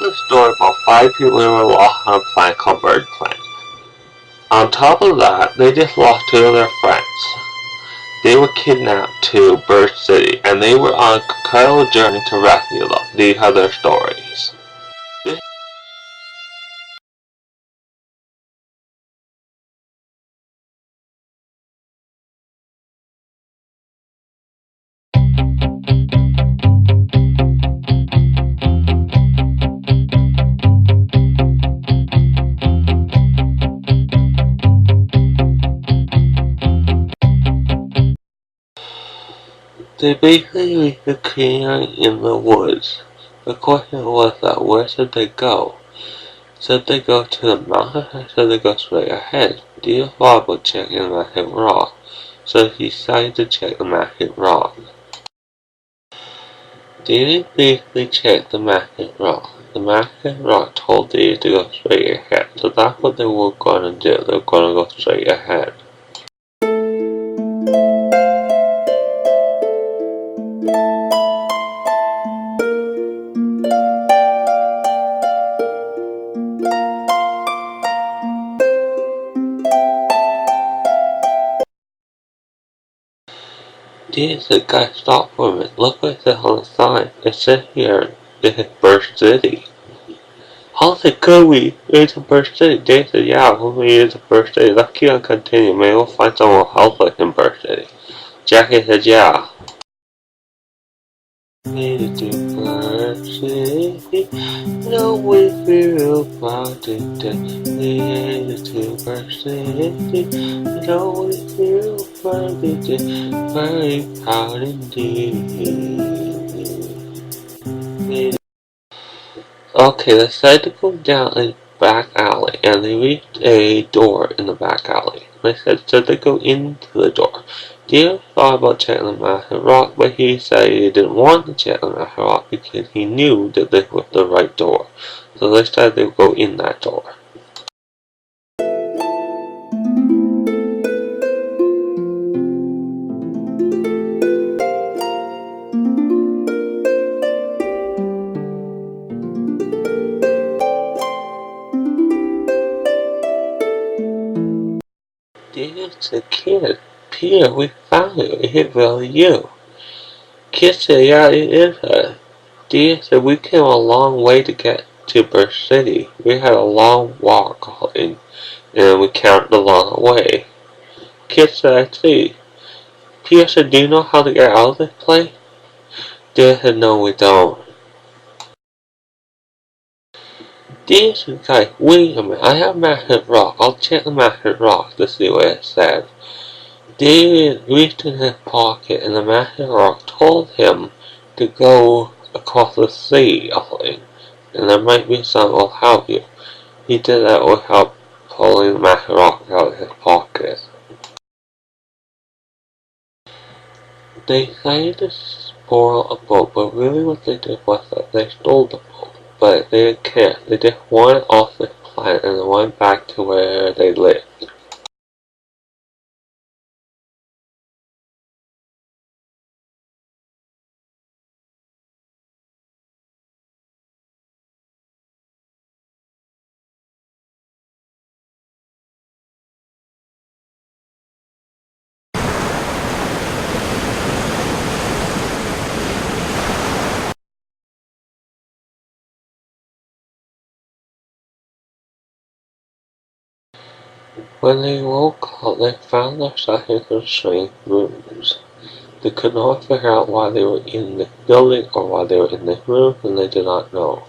is a story about 5 people who were lost on a planet called Bird Planet. On top of that, they just lost 2 of their friends. They were kidnapped to Bird City, and they were on an incredible journey to rescue them. These are their stories. They basically reached a clearing in the woods. The question was that where should they go? Should they go to the mountain or should they go straight ahead? Dear thought about checking the magic rock, so he decided to check the magic rock. Deer briefly checked the magic rock. The magic rock told Deer to go straight ahead, so that's what they were going to do. They were going to go straight ahead. Deer said, guys, stop for a minute. Look what it says on the sign. It says here, this is Bird City. How's it going? It's a Bird City. Deer said, yeah, hopefully it's a Bird City. Let's keep on continuing. Maybe we'll find someone who helps us in Bird City. Jackie said, yeah. Made it to Bird City. No we feel proud today. Made it to Bird City. No we feel proud today. Very proud indeed. Okay, they decided to go down a back alley, and they reached a door in the back alley. They said, should they go into the door? Deer thought about checking the magic rock, but he said he didn't want to check the magic rock because he knew that this was the right door. So they decided to go in that door. Deer's a kid. Peter, we found you. Is it really you? Kid said, yeah, it is her. Deer said, we came a long way to get to Bird City. We had a long walk, and we camped along the way. Kid said, I see. Peter said, do you know how to get out of this place? Deer said, no, we don't. Deer said, guys, wait a minute. I have magic rock. I'll check the magic rock to see what it says. Deer reached in his pocket, and the magic rock told him to go across the sea, and there might be some will help you. He did that without pulling the magic rock out of his pocket. They decided to spoil a boat, but really what they did was that they stole the boat. But they didn't care. They just wanted off this planet and they went back to where they lived. When they woke up, they found themselves in some strange rooms. They could not figure out why they were in this building or why they were in this room, and they did not know.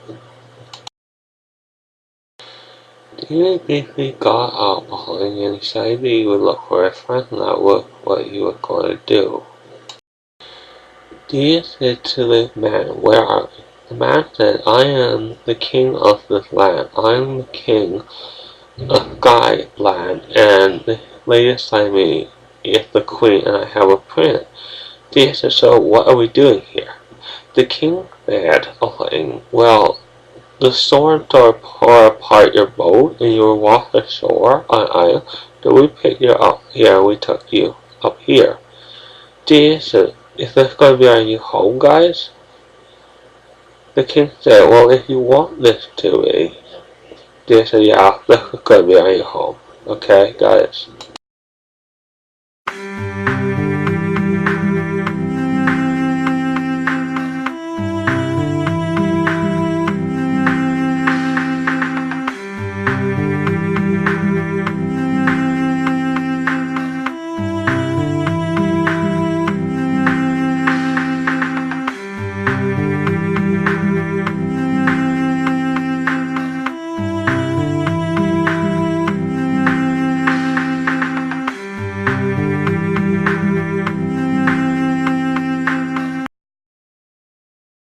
He basically got out and decided he would look for a friend, and that was what he was going to do. He said to the man, where are you? The man said, I am the king of this land. I am the king of Sky Land, and the lady beside me is the queen, and I have a prince. He said, so what are we doing here? The king said, well, the storm tore apart your boat, and you were washed ashore on an island, so we picked you up here, and we took you up here. Deer said, is this going to be our new home, guys? The king said, well, if you want this to be, they said, yeah, this is going to be our home. Okay, guys?